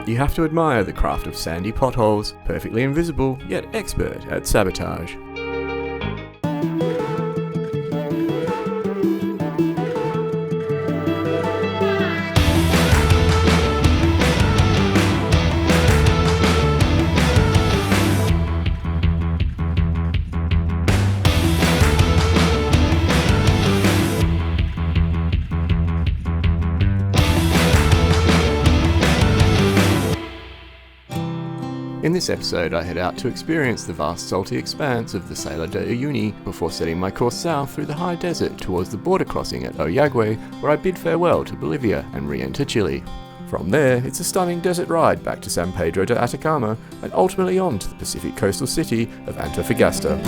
You have to admire the craft of sandy potholes, perfectly invisible, yet expert at sabotage. In this episode, I head out to experience the vast salty expanse of the Salar de Uyuni before setting my course south through the high desert towards the border crossing at Ollagüe, where I bid farewell to Bolivia and re-enter Chile. From there, it's a stunning desert ride back to San Pedro de Atacama and ultimately on to the Pacific coastal city of Antofagasta.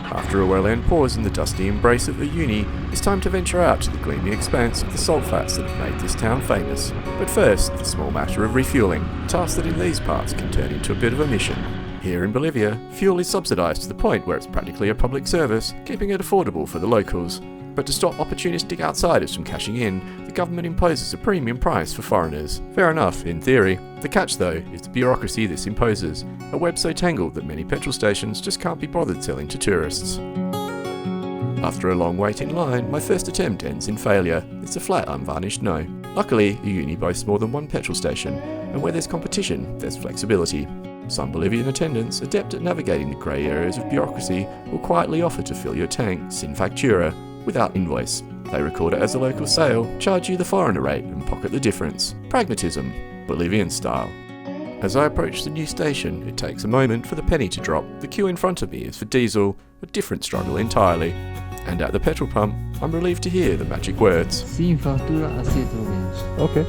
After a well-earned pause in the dusty embrace of Uyuni, it's time to venture out to the gleaming expanse of the salt flats that have made this town famous. But first, the small matter of refueling, a task that in these parts can turn into a bit of a mission. Here in Bolivia, fuel is subsidised to the point where it's practically a public service, keeping it affordable for the locals. But to stop opportunistic outsiders from cashing in, the government imposes a premium price for foreigners. Fair enough, in theory. The catch, though, is the bureaucracy this imposes, a web so tangled that many petrol stations just can't be bothered selling to tourists. After a long wait in line, my first attempt ends in failure. It's a flat, unvarnished no. Luckily, Uyuni boasts more than one petrol station, and where there's competition, there's flexibility. Some Bolivian attendants, adept at navigating the grey areas of bureaucracy, will quietly offer to fill your tank, sin factura, without invoice. They record it as a local sale, charge you the foreigner rate, and pocket the difference. Pragmatism, Bolivian style. As I approach the new station, it takes a moment for the penny to drop. The queue in front of me is for diesel, a different struggle entirely. And at the petrol pump, I'm relieved to hear the magic words. Sin factura a S2.E10. Okay.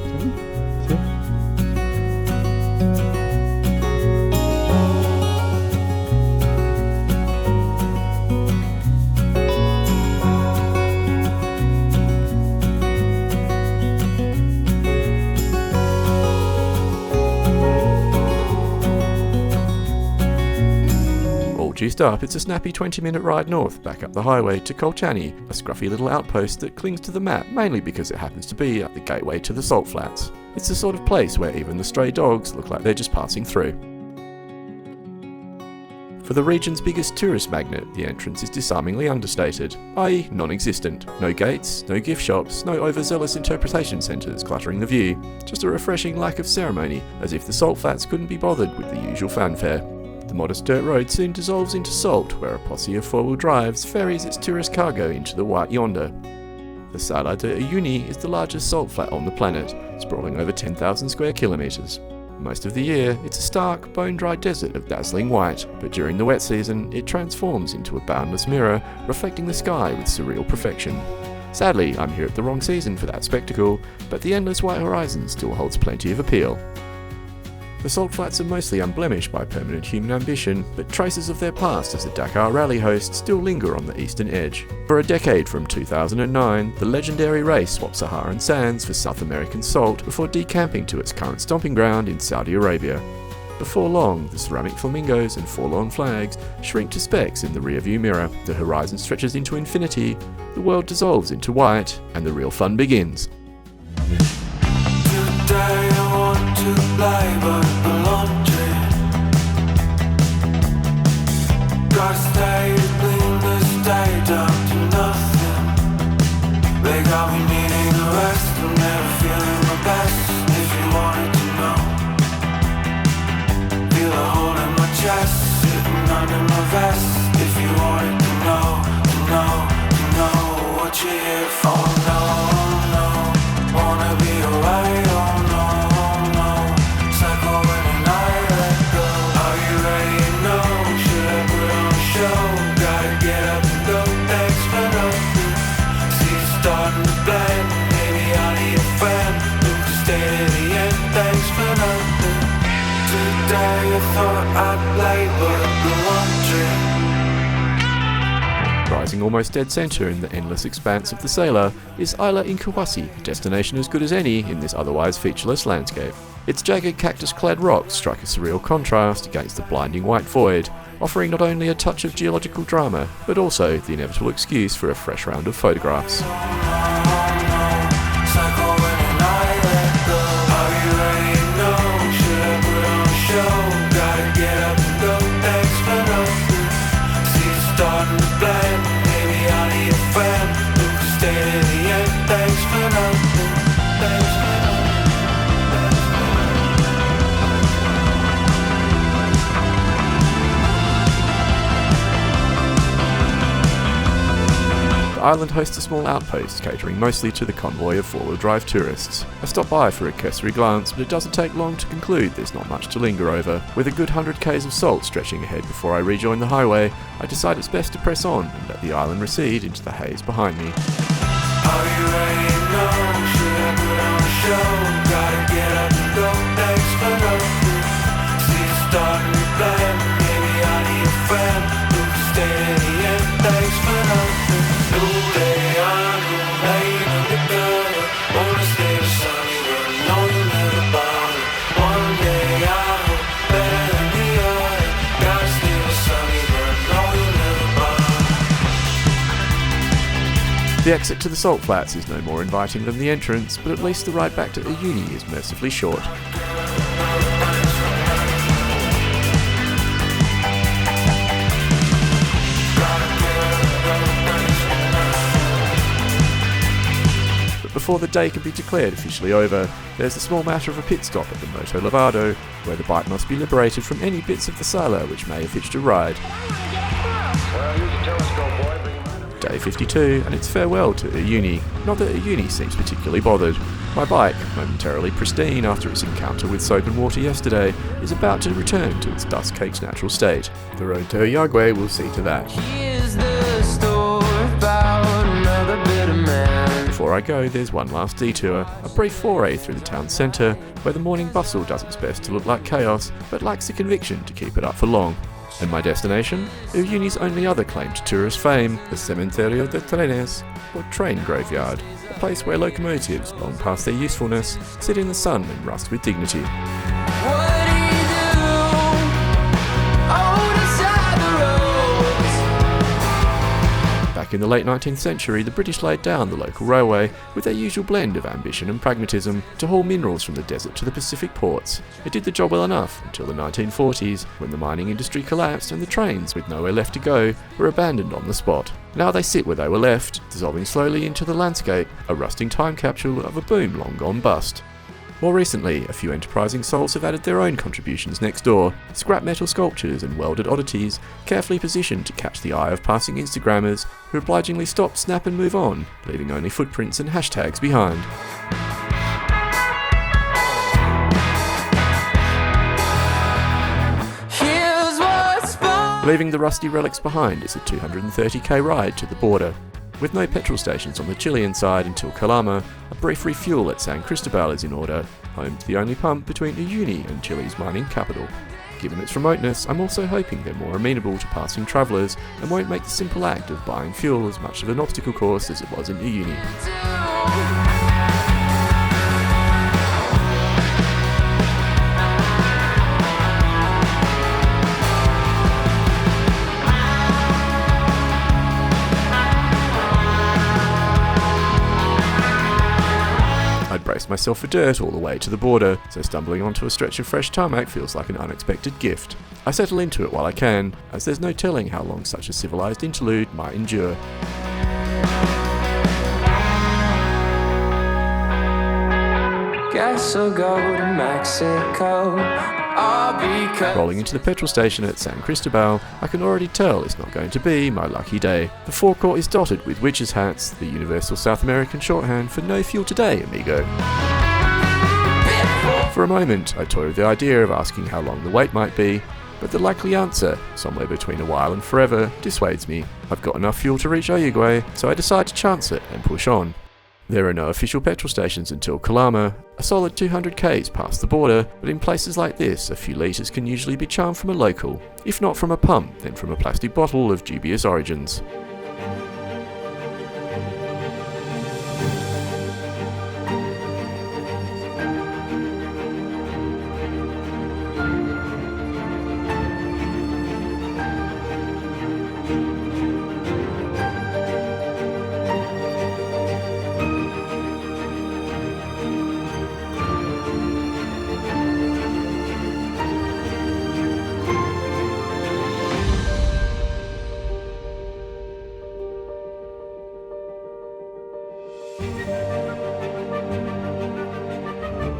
Juiced up, it's a snappy 20-minute ride north, back up the highway to Colchani, a scruffy little outpost that clings to the map mainly because it happens to be at the gateway to the salt flats. It's the sort of place where even the stray dogs look like they're just passing through. For the region's biggest tourist magnet, the entrance is disarmingly understated, i.e. non-existent. No gates, no gift shops, no overzealous interpretation centres cluttering the view. Just a refreshing lack of ceremony, as if the salt flats couldn't be bothered with the usual fanfare. The modest dirt road soon dissolves into salt, where a posse of four-wheel drives ferries its tourist cargo into the white yonder. The Salar de Uyuni is the largest salt flat on the planet, sprawling over 10,000 square kilometres. Most of the year, it's a stark, bone-dry desert of dazzling white, but during the wet season, it transforms into a boundless mirror, reflecting the sky with surreal perfection. Sadly, I'm here at the wrong season for that spectacle, but the endless white horizon still holds plenty of appeal. The salt flats are mostly unblemished by permanent human ambition, but traces of their past as a Dakar rally host still linger on the eastern edge. For a decade from 2009, the legendary race swapped Saharan sands for South American salt before decamping to its current stomping ground in Saudi Arabia. Before long, the ceramic flamingos and forlorn flags shrink to specks in the rearview mirror, the horizon stretches into infinity, the world dissolves into white, and the real fun begins. Today I want to play but the laundry. Gotta stay to clean the state up to nothing. They got me needing a rest, I'm never feeling my best. If you wanted to know, feel a hole in my chest, sitting under my vest. If you wanted to know what you're here for. No, wanna be alright. Rising almost dead centre in the endless expanse of the Salar is Isla Incahuasi, a destination as good as any in this otherwise featureless landscape. Its jagged cactus-clad rocks strike a surreal contrast against the blinding white void, offering not only a touch of geological drama, but also the inevitable excuse for a fresh round of photographs. Are you ready? stay to the end. Thanks for nothing. Thanks for nothing. The island hosts a small outpost catering mostly to the convoy of four-wheel drive tourists. I stopped by for a cursory glance, but it doesn't take long to conclude there's not much to linger over. With a good 100 k's of salt stretching ahead before I rejoin the highway, I decide it's best to press on and let the island recede into the haze behind me. Are you ready? No. Should I put on a show? Gotta get up and go. Thanks for nothing. See you starting to blend. Maybe I need a friend who can stay to the end. Thanks for nothing. New day, I'm made of the gutter. Wanna stay the sunny, but I know you never bother. One day I hope better than the other. Gotta stay the sunny, but I know you never bother. The exit to the salt flats is no more inviting than the entrance, but at least the ride back to Uyuni is mercifully short. Before the day can be declared officially over, there's the small matter of a pit stop at the Moto Lavado, where the bike must be liberated from any bits of the sailor which may have hitched a ride. Day 52, and it's farewell to Uyuni. Not that Uyuni seems particularly bothered. My bike, momentarily pristine after its encounter with soap and water yesterday, is about to return to its dust-caked natural state. The road to Ollagüe will see to that. Here's the story about another bitter man. Before I go, there's one last detour, a brief foray through the town centre, where the morning bustle does its best to look like chaos, but lacks the conviction to keep it up for long. And my destination? Uyuni's only other claim to tourist fame, the Cementerio de Trenes, or train graveyard, a place where locomotives, long past their usefulness, sit in the sun and rust with dignity. What do you do? Oh, decide the roads. Back in the late 19th century, the British laid down the local railway with their usual blend of ambition and pragmatism to haul minerals from the desert to the Pacific ports. It did the job well enough until the 1940s, when the mining industry collapsed and the trains, with nowhere left to go, were abandoned on the spot. Now they sit where they were left, dissolving slowly into the landscape, a rusting time capsule of a boom long gone bust. More recently, a few enterprising souls have added their own contributions next door, scrap metal sculptures and welded oddities, carefully positioned to catch the eye of passing Instagrammers who obligingly stop, snap and move on, leaving only footprints and hashtags behind. Here's what's fun. Leaving the rusty relics behind is a 230k ride to the border. With no petrol stations on the Chilean side until Calama, a brief refuel at San Cristobal is in order, home to the only pump between Uyuni and Chile's mining capital. Given its remoteness, I'm also hoping they're more amenable to passing travellers and won't make the simple act of buying fuel as much of an obstacle course as it was in Uyuni. I'd braced myself for dirt all the way to the border, so stumbling onto a stretch of fresh tarmac feels like an unexpected gift. I settle into it while I can, as there's no telling how long such a civilised interlude might endure. Guess I'll go to Mexico. Rolling into the petrol station at San Cristobal, I can already tell it's not going to be my lucky day. The forecourt is dotted with witches' hats, the universal South American shorthand for no fuel today, amigo. For a moment, I toy with the idea of asking how long the wait might be, but the likely answer, somewhere between a while and forever, dissuades me. I've got enough fuel to reach Ollagüe, so I decide to chance it and push on. There are no official petrol stations until Calama, a solid 200 k's past the border, but in places like this, a few litres can usually be charmed from a local. If not from a pump, then from a plastic bottle of dubious origins.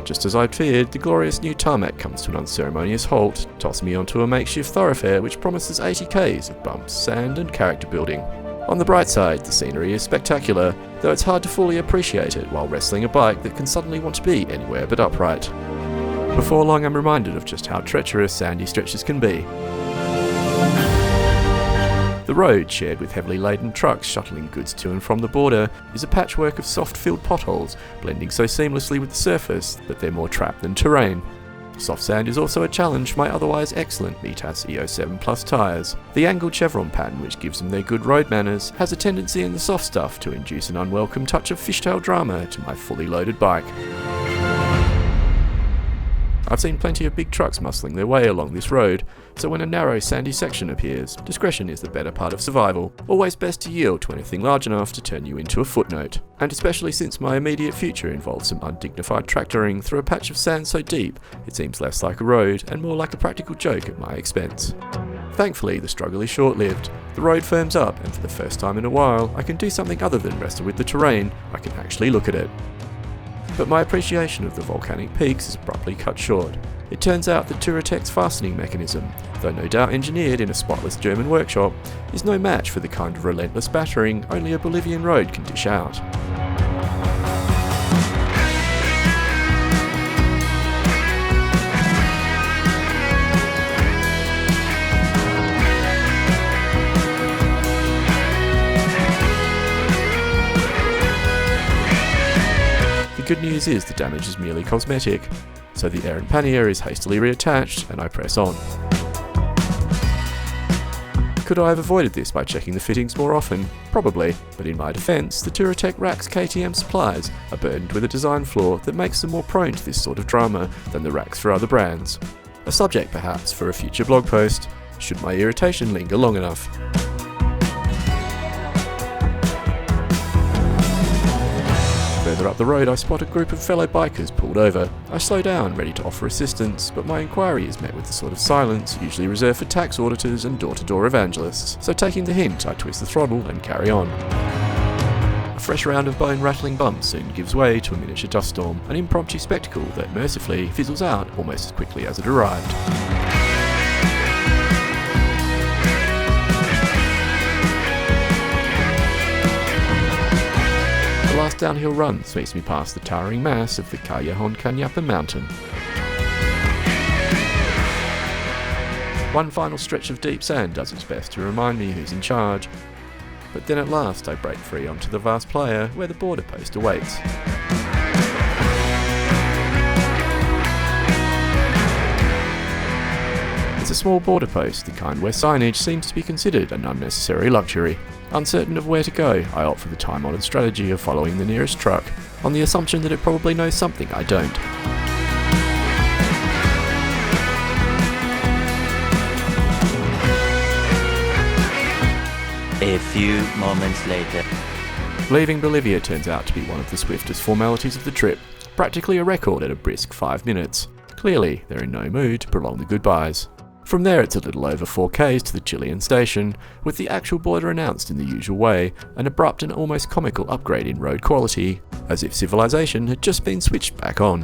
Just as I'd feared, the glorious new Tarmac comes to an unceremonious halt, tossing me onto a makeshift thoroughfare which promises 80 k's of bumps, sand and character building. On the bright side, the scenery is spectacular, though it's hard to fully appreciate it while wrestling a bike that can suddenly want to be anywhere but upright. Before long I'm reminded of just how treacherous sandy stretches can be. The road, shared with heavily laden trucks shuttling goods to and from the border, is a patchwork of soft-filled potholes, blending so seamlessly with the surface that they're more trap than terrain. Soft sand is also a challenge for my otherwise excellent S2.E10 Plus tyres. The angled chevron pattern, which gives them their good road manners, has a tendency in the soft stuff to induce an unwelcome touch of fishtail drama to my fully loaded bike. I've seen plenty of big trucks muscling their way along this road, so when a narrow sandy section appears, discretion is the better part of survival. Always best to yield to anything large enough to turn you into a footnote. And especially since my immediate future involves some undignified tractoring through a patch of sand so deep, it seems less like a road and more like a practical joke at my expense. Thankfully, the struggle is short-lived. The road firms up, and for the first time in a while, I can do something other than wrestle with the terrain. I can actually look at it. But my appreciation of the volcanic peaks is abruptly cut short. It turns out that Touratech's fastening mechanism, though no doubt engineered in a spotless German workshop, is no match for the kind of relentless battering only a Bolivian road can dish out. The good news is the damage is merely cosmetic, so the air and pannier is hastily reattached and I press on. Could I have avoided this by checking the fittings more often? Probably, but in my defence, the Touratech Rack's KTM supplies are burdened with a design flaw that makes them more prone to this sort of drama than the racks for other brands. A subject perhaps for a future blog post, should my irritation linger long enough. Further up the road I spot a group of fellow bikers pulled over. I slow down, ready to offer assistance, but my inquiry is met with the sort of silence usually reserved for tax auditors and door-to-door evangelists, so taking the hint I twist the throttle and carry on. A fresh round of bone-rattling bumps soon gives way to a miniature dust storm, an impromptu spectacle that mercifully fizzles out almost as quickly as it arrived. The last downhill run sweeps me past the towering mass of the Callejon Cañapa mountain. One final stretch of deep sand does its best to remind me who's in charge, but then at last I break free onto the vast playa where the border post awaits. It's a small border post, the kind where signage seems to be considered an unnecessary luxury. Uncertain of where to go, I opt for the time-honoured strategy of following the nearest truck, on the assumption that it probably knows something I don't. A few moments later. Leaving Bolivia turns out to be one of the swiftest formalities of the trip, practically a record at a brisk 5 minutes. Clearly, they're in no mood to prolong the goodbyes. From there it's a little over 4 k's to the Chilean station, with the actual border announced in the usual way, an abrupt and almost comical upgrade in road quality, as if civilization had just been switched back on.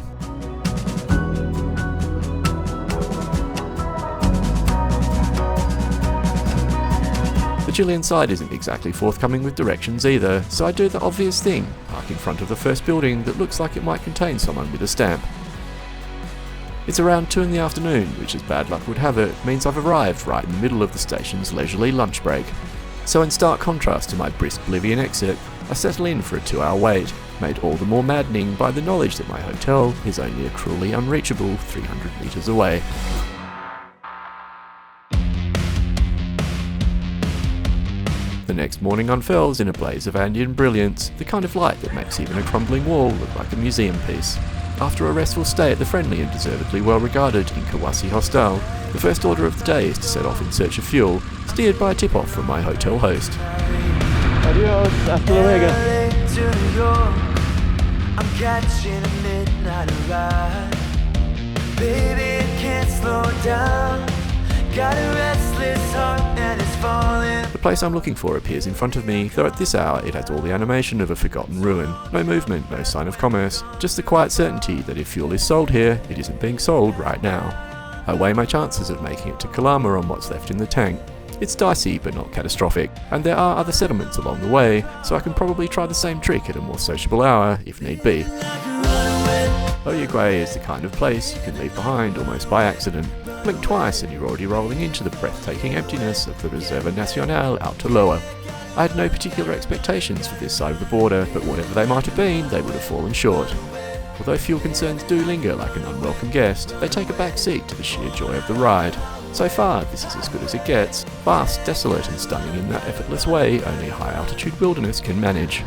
The Chilean side isn't exactly forthcoming with directions either, so I do the obvious thing, park in front of the first building that looks like it might contain someone with a stamp. It's around 2 in the afternoon, which as bad luck would have it, means I've arrived right in the middle of the station's leisurely lunch break. So in stark contrast to my brisk Bolivian exit, I settle in for a 2-hour wait, made all the more maddening by the knowledge that my hotel is only a cruelly unreachable 300 metres away. The next morning unfurls in a blaze of Andean brilliance, the kind of light that makes even a crumbling wall look like a museum piece. After a restful stay at the friendly and deservedly well-regarded Incahuasi Hostel, the first order of the day is to set off in search of fuel, steered by a tip-off from my hotel host. Adios, hasta luego. I'm catching a midnight ride. Baby, I can't slow down. Got a restless heart and it's falling. The place I'm looking for appears in front of me, though at this hour it has all the animation of a forgotten ruin. No movement, no sign of commerce, just the quiet certainty that if fuel is sold here, it isn't being sold right now. I weigh my chances of making it to Kramer on what's left in the tank. It's dicey but not catastrophic, and there are other settlements along the way, so I can probably try the same trick at a more sociable hour if need be. Ollagüe is the kind of place you can leave behind almost by accident. Blink twice and you're already rolling into the breathtaking emptiness of the Reserva Nacional out to Loa. I had no particular expectations for this side of the border, but whatever they might have been, they would have fallen short. Although fuel concerns do linger like an unwelcome guest, they take a back seat to the sheer joy of the ride. So far, this is as good as it gets. Vast, desolate and stunning in that effortless way only high-altitude wilderness can manage.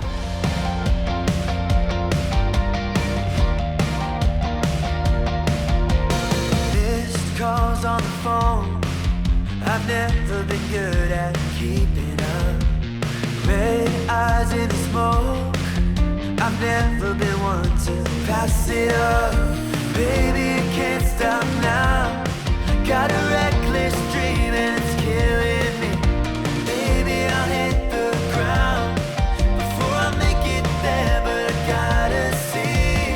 Calls on the phone. I've never been good at keeping up. Red eyes in the smoke. I've never been one to pass it up. Baby, it can't stop now. Got a reckless dream and it's killing me. Baby, I'll hit the ground before I make it there, but I gotta see.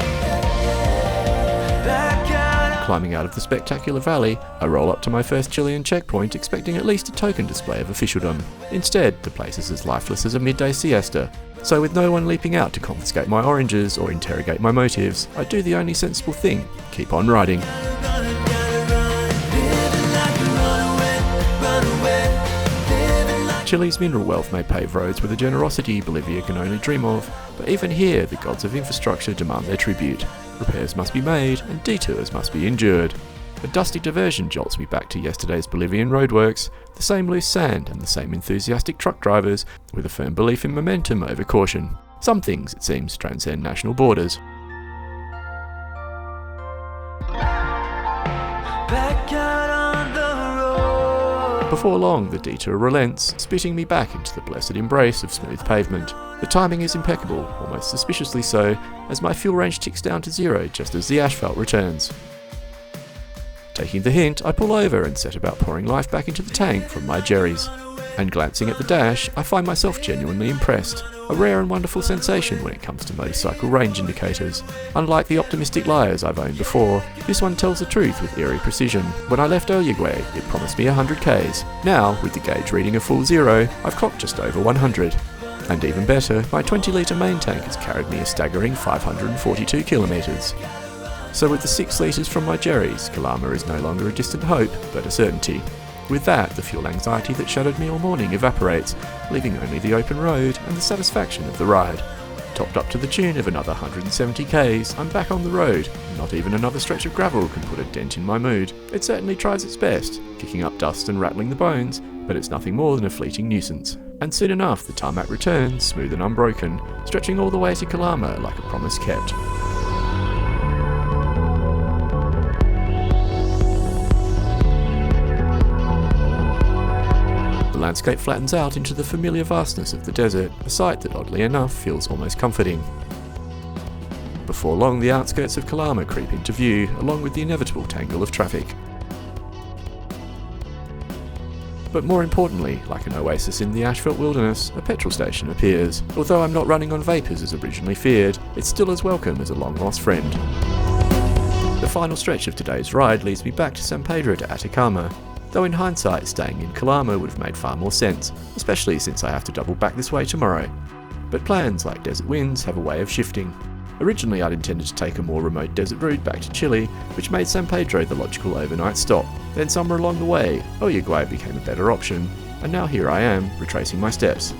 Back out. Climbing out of the spectacular valley, I roll up to my first Chilean checkpoint expecting at least a token display of officialdom. Instead, the place is as lifeless as a midday siesta. So with no one leaping out to confiscate my oranges or interrogate my motives, I do the only sensible thing, keep on riding. Chile's mineral wealth may pave roads with a generosity Bolivia can only dream of, but even here the gods of infrastructure demand their tribute. Repairs must be made and detours must be endured. A dusty diversion jolts me back to yesterday's Bolivian roadworks, the same loose sand and the same enthusiastic truck drivers with a firm belief in momentum over caution. Some things, it seems, transcend national borders. Back out on the road. Before long, the detour relents, spitting me back into the blessed embrace of smooth pavement. The timing is impeccable, almost suspiciously so, as my fuel range ticks down to 0 just as the asphalt returns. Taking the hint, I pull over and set about pouring life back into the tank from my jerrys. And glancing at the dash, I find myself genuinely impressed. A rare and wonderful sensation when it comes to motorcycle range indicators. Unlike the optimistic liars I've owned before, this one tells the truth with eerie precision. When I left Ollagüe, it promised me 100 k's. Now, with the gauge reading a full 0, I've clocked just over 100. And even better, my 20-litre main tank has carried me a staggering 542 kilometres. So with the 6 litres from my jerrys, Kramer is no longer a distant hope, but a certainty. With that, the fuel anxiety that shadowed me all morning evaporates, leaving only the open road and the satisfaction of the ride. Topped up to the tune of another 170 k's, I'm back on the road. Not even another stretch of gravel can put a dent in my mood. It certainly tries its best, kicking up dust and rattling the bones, but it's nothing more than a fleeting nuisance. And soon enough, the tarmac returns, smooth and unbroken, stretching all the way to Kramer like a promise kept. The landscape flattens out into the familiar vastness of the desert, a sight that oddly enough feels almost comforting. Before long, the outskirts of Kramer creep into view, along with the inevitable tangle of traffic. But more importantly, like an oasis in the asphalt wilderness, a petrol station appears. Although I'm not running on vapours as originally feared, it's still as welcome as a long-lost friend. The final stretch of today's ride leads me back to San Pedro to Atacama, though in hindsight staying in Kramer would have made far more sense, especially since I have to double back this way tomorrow. But plans, like desert winds, have a way of shifting. Originally I'd intended to take a more remote desert route back to Chile, which made San Pedro the logical overnight stop. Then somewhere along the way, Ollagüe became a better option, and now here I am, retracing my steps.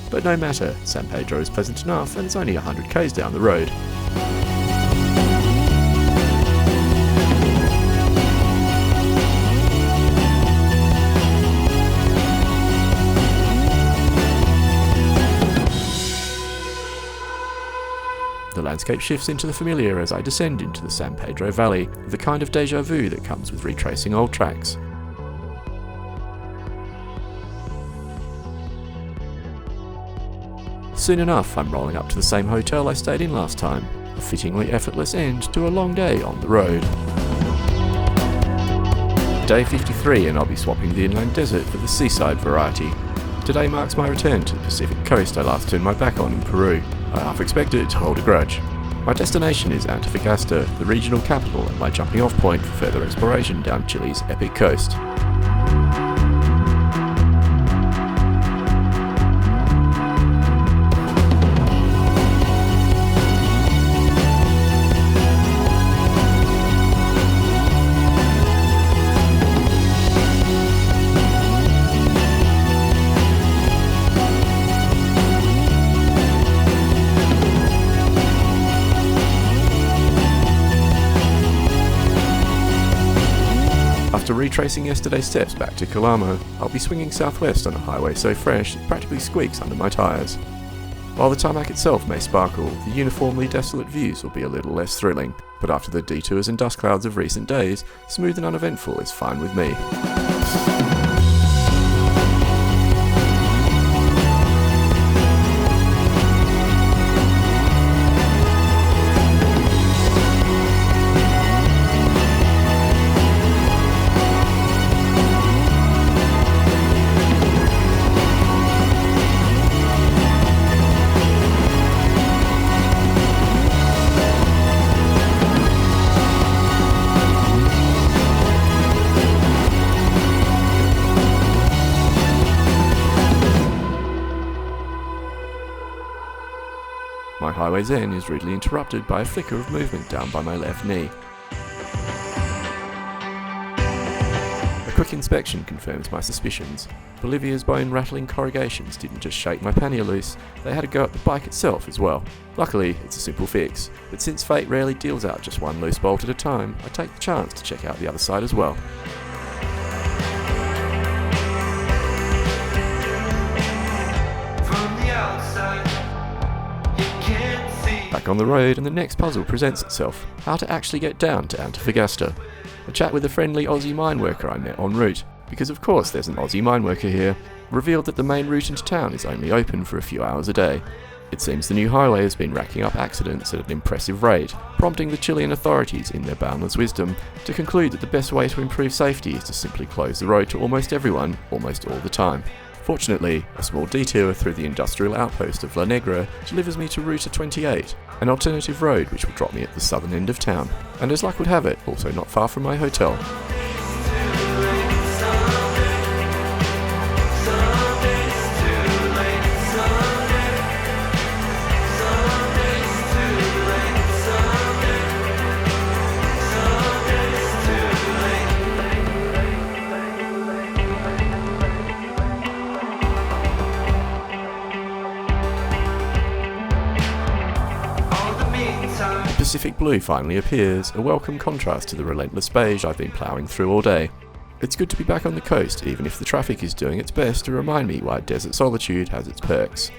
But no matter, San Pedro is pleasant enough and it's only 100 k's down the road. The landscape shifts into the familiar as I descend into the San Pedro Valley, with the kind of déjà vu that comes with retracing old tracks. Soon enough, I'm rolling up to the same hotel I stayed in last time, a fittingly effortless end to a long day on the road. Day 53 and I'll be swapping the inland desert for the seaside variety. Today marks my return to the Pacific coast I last turned my back on in Peru. I half expected to hold a grudge. My destination is Antofagasta, the regional capital and my jumping off point for further exploration down Chile's epic coast. After retracing yesterday's steps back to Kramer, I'll be swinging southwest on a highway so fresh it practically squeaks under my tyres. While the tarmac itself may sparkle, the uniformly desolate views will be a little less thrilling, but after the detours and dust clouds of recent days, smooth and uneventful is fine with me. My highway's end is rudely interrupted by a flicker of movement down by my left knee. A quick inspection confirms my suspicions. Bolivia's bone-rattling corrugations didn't just shake my pannier loose, they had a go at the bike itself as well. Luckily, it's a simple fix, but since fate rarely deals out just one loose bolt at a time, I take the chance to check out the other side as well. Back on the road, and the next puzzle presents itself: how to actually get down to Antofagasta. A chat with a friendly Aussie mine worker I met en route, because of course there's an Aussie mine worker here, revealed that the main route into town is only open for a few hours a day. It seems the new highway has been racking up accidents at an impressive rate, prompting the Chilean authorities in their boundless wisdom to conclude that the best way to improve safety is to simply close the road to almost everyone, almost all the time. Fortunately, a small detour through the industrial outpost of La Negra delivers me to Ruta 28, an alternative road which will drop me at the southern end of town, and as luck would have it, also not far from my hotel. Pacific blue finally appears, a welcome contrast to the relentless beige I've been ploughing through all day. It's good to be back on the coast, even if the traffic is doing its best to remind me why desert solitude has its perks.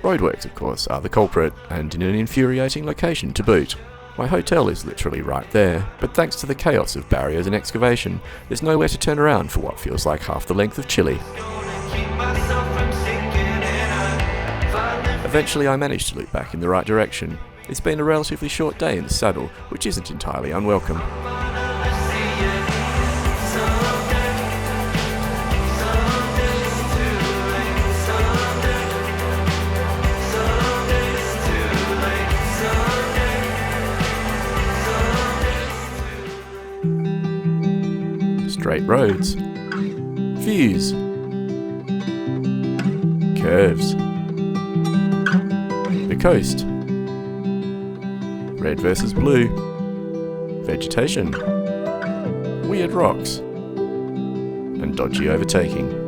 Roadworks, of course, are the culprit, and in an infuriating location to boot. My hotel is literally right there, but thanks to the chaos of barriers and excavation, there's nowhere to turn around for what feels like half the length of Chile. Eventually I managed to loop back in the right direction. It's been a relatively short day in the saddle, which isn't entirely unwelcome. Straight roads, views, curves, the coast. Red versus blue, vegetation, weird rocks, and dodgy overtaking.